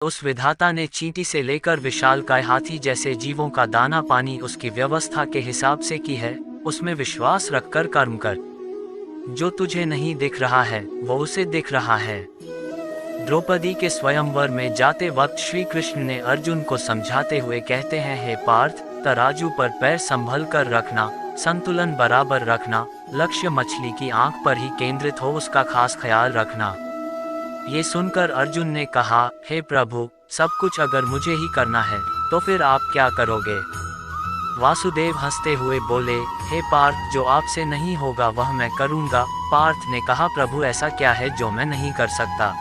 उस विधाता ने चींटी से लेकर विशालकाय हाथी जैसे जीवों का दाना पानी उसकी व्यवस्था के हिसाब से की है। उसमें विश्वास रखकर कर्म कर। जो तुझे नहीं दिख रहा है वो उसे दिख रहा है। द्रौपदी के स्वयंवर में जाते वक्त श्री कृष्ण ने अर्जुन को समझाते हुए कहते हैं, हे पार्थ, तराजू पर पैर संभल कर रखना, संतुलन बराबर रखना, लक्ष्य मछली की आंख पर ही केंद्रित हो, उसका खास ख्याल रखना। ये सुनकर अर्जुन ने कहा, हे प्रभु, सब कुछ अगर मुझे ही करना है तो फिर आप क्या करोगे? वासुदेव हंसते हुए बोले, हे पार्थ, जो आपसे नहीं होगा वह मैं करूंगा। पार्थ ने कहा, प्रभु ऐसा क्या है जो मैं नहीं कर सकता?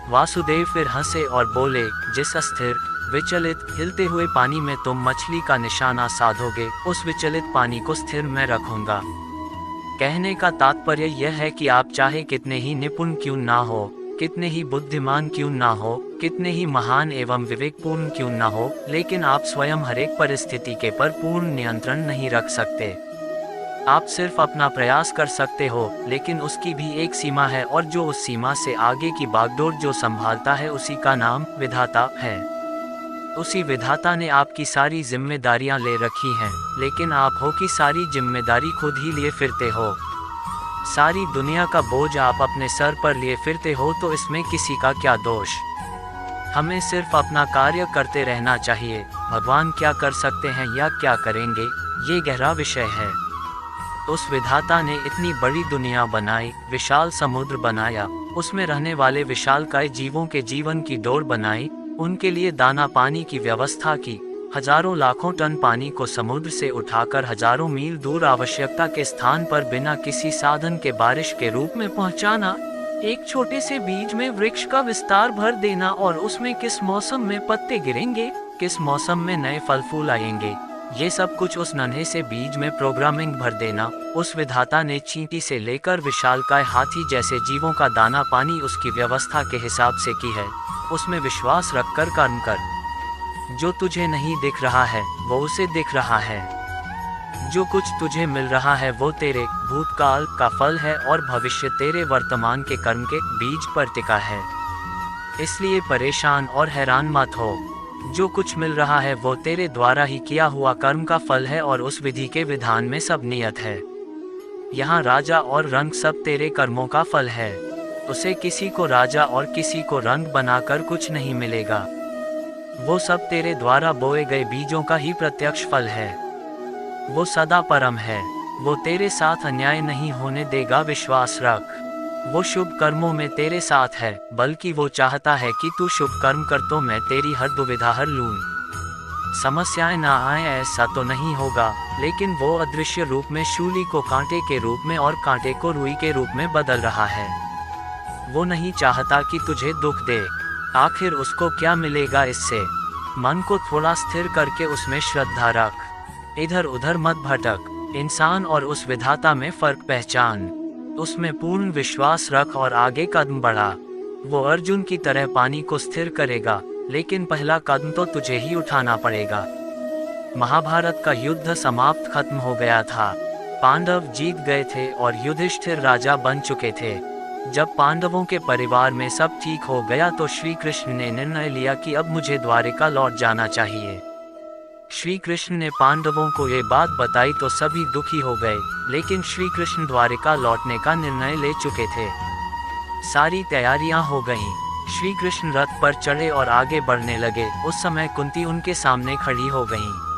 वासुदेव फिर हंसे और बोले, जिस अस्थिर, विचलित, हिलते हुए पानी में तुम मछली का निशाना साधोगे, उस विचलित पानी को स्थिर मैं रखूंगा। कहने का तात्पर्य यह है कि आप चाहे कितने ही निपुण क्यों ना हो, कितने ही बुद्धिमान क्यों ना हो, कितने ही महान एवं विवेकपूर्ण क्यों ना हो, लेकिन आप स्वयं हर एक परिस्थिति के पर पूर्ण नियंत्रण नहीं रख सकते। आप सिर्फ अपना प्रयास कर सकते हो, लेकिन उसकी भी एक सीमा है, और जो उस सीमा से आगे की बागडोर जो संभालता है उसी का नाम विधाता है। उसी विधाता ने आपकी सारी जिम्मेदारियां ले रखी हैं, लेकिन आप हो कि सारी जिम्मेदारी खुद ही लिए फिरते हो। सारी दुनिया का बोझ आप अपने सर पर लिए फिरते हो, तो इसमें किसी का क्या दोष? हमें सिर्फ अपना कार्य करते रहना चाहिए। भगवान क्या कर सकते हैं या क्या करेंगे, ये गहरा विषय है। उस विधाता ने इतनी बड़ी दुनिया बनाई, विशाल समुद्र बनाया, उसमें रहने वाले विशालकाय जीवों के जीवन की डोर बनाई, उनके लिए दाना पानी की व्यवस्था की, हजारों लाखों टन पानी को समुद्र से उठाकर हजारों मील दूर आवश्यकता के स्थान पर बिना किसी साधन के बारिश के रूप में पहुंचाना, एक छोटे से बीज में वृक्ष का विस्तार भर देना, और उसमें किस मौसम में पत्ते गिरेंगे, किस मौसम में नए फल फूल आएंगे, ये सब कुछ उस नन्हे से बीज में प्रोग्रामिंग भर देना। उस विधाता ने चींटी से लेकर विशालकाय हाथी जैसे जीवों का दाना पानी उसकी व्यवस्था के हिसाब से की है। उसमें विश्वास रखकर कर्म कर। जो तुझे नहीं दिख रहा है वो उसे दिख रहा है। जो कुछ तुझे मिल रहा है वो तेरे भूतकाल का फल है, और भविष्य तेरे वर्तमान के कर्म के बीज पर टिका है। इसलिए परेशान और हैरान मत हो। जो कुछ मिल रहा है वो तेरे द्वारा ही किया हुआ कर्म का फल है, और उस विधि के विधान में सब नियत है। यहाँ राजा और रंग सब तेरे कर्मों का फल है। उसे किसी को राजा और किसी को रंग बनाकर कुछ नहीं मिलेगा। वो सब तेरे द्वारा बोए गए बीजों का ही प्रत्यक्ष फल है। वो सदा परम है। वो तेरे साथ अन्याय नहीं होने देगा, विश्वास रख। वो शुभ कर्मों में तेरे साथ है, बल्कि वो चाहता है कि तू शुभ कर्म कर तो मैं तेरी हर दुविधा हर लूं। समस्याएं ना आए ऐसा तो नहीं होगा, लेकिन वो अदृश्य रूप में शूली को कांटे के रूप में और कांटे को रुई के रूप में बदल रहा है। वो नहीं चाहता कि तुझे दुख दे। आखिर उसको क्या मिलेगा इससे? मन को थोड़ा स्थिर करके उसमें श्रद्धा रख। इधर उधर मत भटक। इंसान और उस विधाता में फर्क पहचान। उसमें पूर्ण विश्वास रख और आगे कदम बढ़ा। वो अर्जुन की तरह पानी को स्थिर करेगा, लेकिन पहला कदम तो तुझे ही उठाना पड़ेगा। महाभारत का युद्ध समाप्त खत्म हो गया था। पांडव जीत गए थे और युधिष्ठिर राजा बन चुके थे। जब पांडवों के परिवार में सब ठीक हो गया तो श्री कृष्ण ने निर्णय लिया कि अब मुझे द्वारिका लौट जाना चाहिए। श्री कृष्ण ने पांडवों को ये बात बताई तो सभी दुखी हो गए, लेकिन श्री कृष्ण द्वारिका लौटने का निर्णय ले चुके थे। सारी तैयारियां हो गईं। श्री कृष्ण रथ पर चढ़े और आगे बढ़ने लगे। उस समय कुंती उनके सामने खड़ी हो गईं।